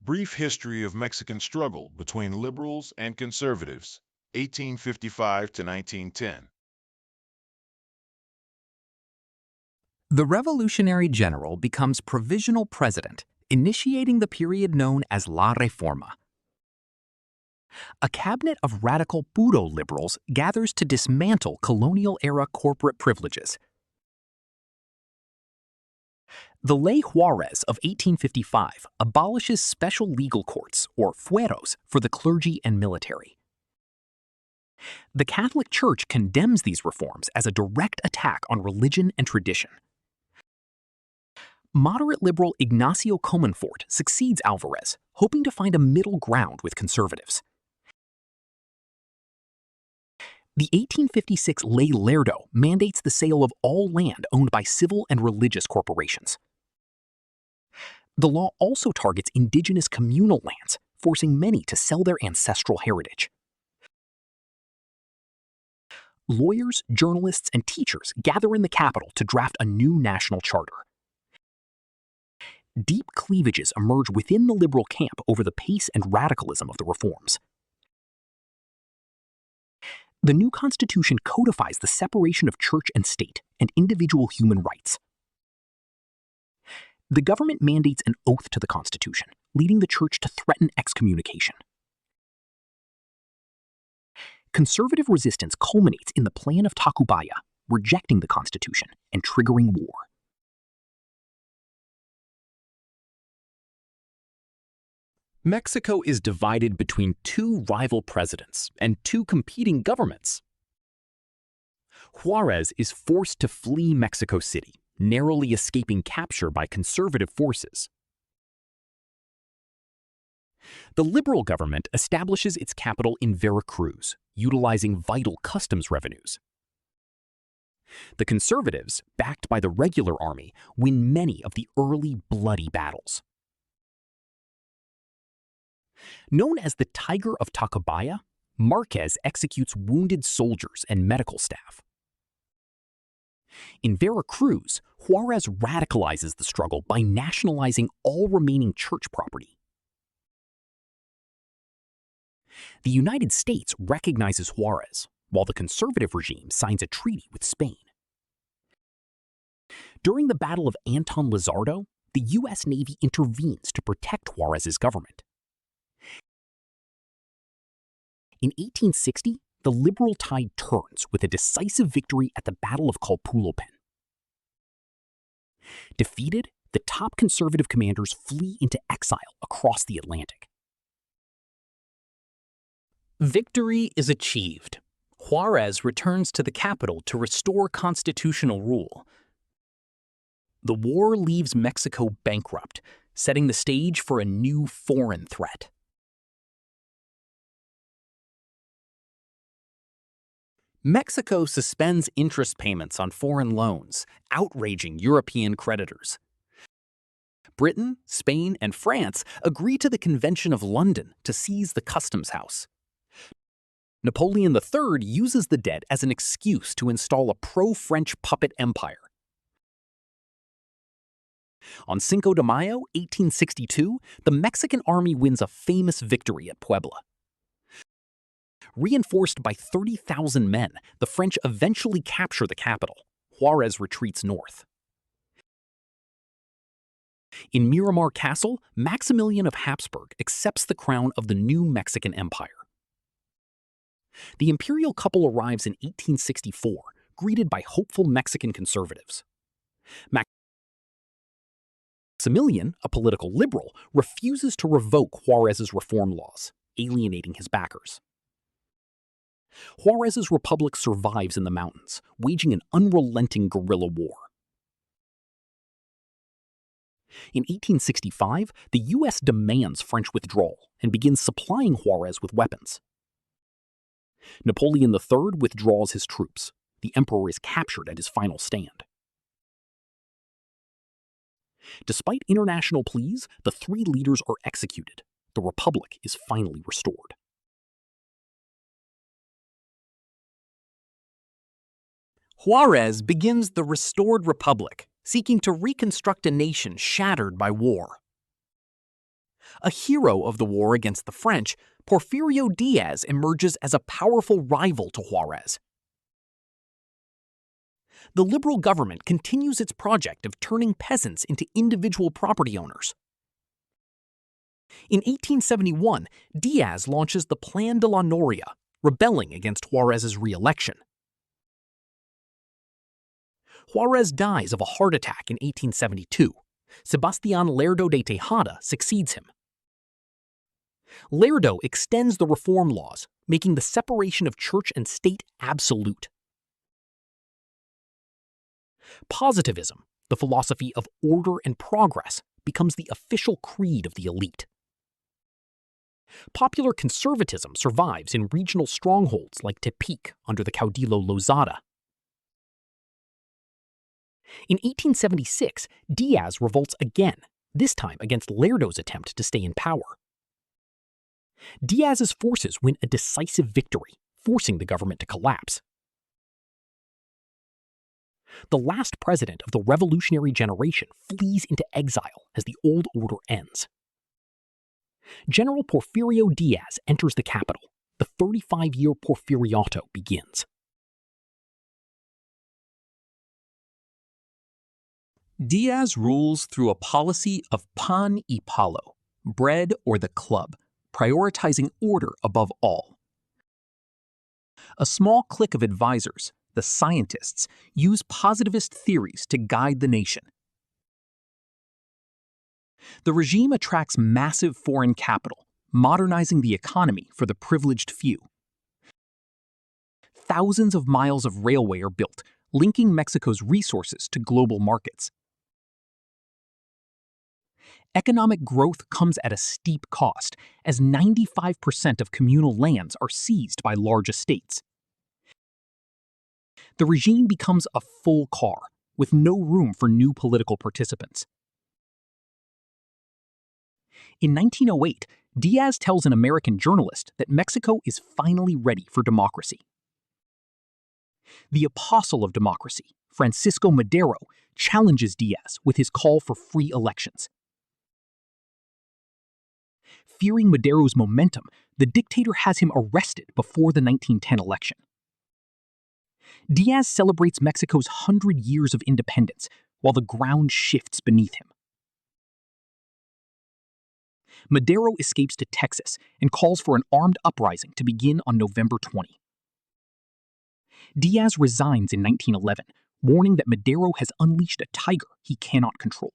Brief history of Mexican struggle between liberals and conservatives, 1855 to 1910. The revolutionary general becomes provisional president, initiating the period known as La Reforma. A cabinet of radical puro liberals gathers to dismantle colonial-era corporate privileges. The Ley Juarez of 1855 abolishes special legal courts, or fueros, for the clergy and military. The Catholic Church condemns these reforms as a direct attack on religion and tradition. Moderate liberal Ignacio Comonfort succeeds Alvarez, hoping to find a middle ground with conservatives. The 1856 Ley Lerdo mandates the sale of all land owned by civil and religious corporations. The law also targets indigenous communal lands, forcing many to sell their ancestral heritage. Lawyers, journalists, and teachers gather in the capital to draft a new national charter. Deep cleavages emerge within the liberal camp over the pace and radicalism of the reforms. The new constitution codifies the separation of church and state and individual human rights. The government mandates an oath to the constitution, leading the church to threaten excommunication. Conservative resistance culminates in the Plan of Tacubaya, rejecting the constitution and triggering war. Mexico is divided between two rival presidents and two competing governments. Juarez is forced to flee Mexico City, narrowly escaping capture by conservative forces. The liberal government establishes its capital in Veracruz, utilizing vital customs revenues. The conservatives, backed by the regular army, win many of the early bloody battles. Known as the Tiger of Tacubaya, Marquez executes wounded soldiers and medical staff. In Veracruz, Juarez radicalizes the struggle by nationalizing all remaining church property. The United States recognizes Juarez, while the conservative regime signs a treaty with Spain. During the Battle of Anton Lizardo, the U.S. Navy intervenes to protect Juarez's government. In 1860, the liberal tide turns with a decisive victory at the Battle of Calpulopan. Defeated, the top conservative commanders flee into exile across the Atlantic. Victory is achieved. Juarez returns to the capital to restore constitutional rule. The war leaves Mexico bankrupt, setting the stage for a new foreign threat. Mexico suspends interest payments on foreign loans, outraging European creditors. Britain, Spain, and France agree to the Convention of London to seize the customs house. Napoleon III uses the debt as an excuse to install a pro-French puppet empire. On Cinco de Mayo, 1862, the Mexican army wins a famous victory at Puebla. Reinforced by 30,000 men, the French eventually capture the capital. Juarez retreats north. In Miramar Castle, Maximilian of Habsburg accepts the crown of the new Mexican Empire. The imperial couple arrives in 1864, greeted by hopeful Mexican conservatives. Maximilian, a political liberal, refuses to revoke Juarez's reform laws, alienating his backers. Juarez's republic survives in the mountains, waging an unrelenting guerrilla war. In 1865, the U.S. demands French withdrawal and begins supplying Juarez with weapons. Napoleon III withdraws his troops. The emperor is captured at his final stand. Despite international pleas, the three leaders are executed. The republic is finally restored. Juarez begins the restored republic, seeking to reconstruct a nation shattered by war. A hero of the war against the French, Porfirio Diaz emerges as a powerful rival to Juarez. The liberal government continues its project of turning peasants into individual property owners. In 1871, Diaz launches the Plan de la Noria, rebelling against Juarez's re-election. Juarez dies of a heart attack in 1872. Sebastián Lerdo de Tejada succeeds him. Lerdo extends the reform laws, making the separation of church and state absolute. Positivism, the philosophy of order and progress, becomes the official creed of the elite. Popular conservatism survives in regional strongholds like Tepic under the caudillo Lozada. In 1876, Diaz revolts again, this time against Lerdo's attempt to stay in power. Diaz's forces win a decisive victory, forcing the government to collapse. The last president of the revolutionary generation flees into exile as the old order ends. General Porfirio Diaz enters the capital. The 35-year Porfiriato begins. Diaz rules through a policy of pan y palo, bread or the club, prioritizing order above all. A small clique of advisors, the scientists, use positivist theories to guide the nation. The regime attracts massive foreign capital, modernizing the economy for the privileged few. Thousands of miles of railway are built, linking Mexico's resources to global markets. Economic growth comes at a steep cost, as 95% of communal lands are seized by large estates. The regime becomes a full car, with no room for new political participants. In 1908, Diaz tells an American journalist that Mexico is finally ready for democracy. The apostle of democracy, Francisco Madero, challenges Diaz with his call for free elections. Fearing Madero's momentum, the dictator has him arrested before the 1910 election. Diaz celebrates Mexico's 100 years of independence, while the ground shifts beneath him. Madero escapes to Texas and calls for an armed uprising to begin on November 20. Diaz resigns in 1911, warning that Madero has unleashed a tiger he cannot control.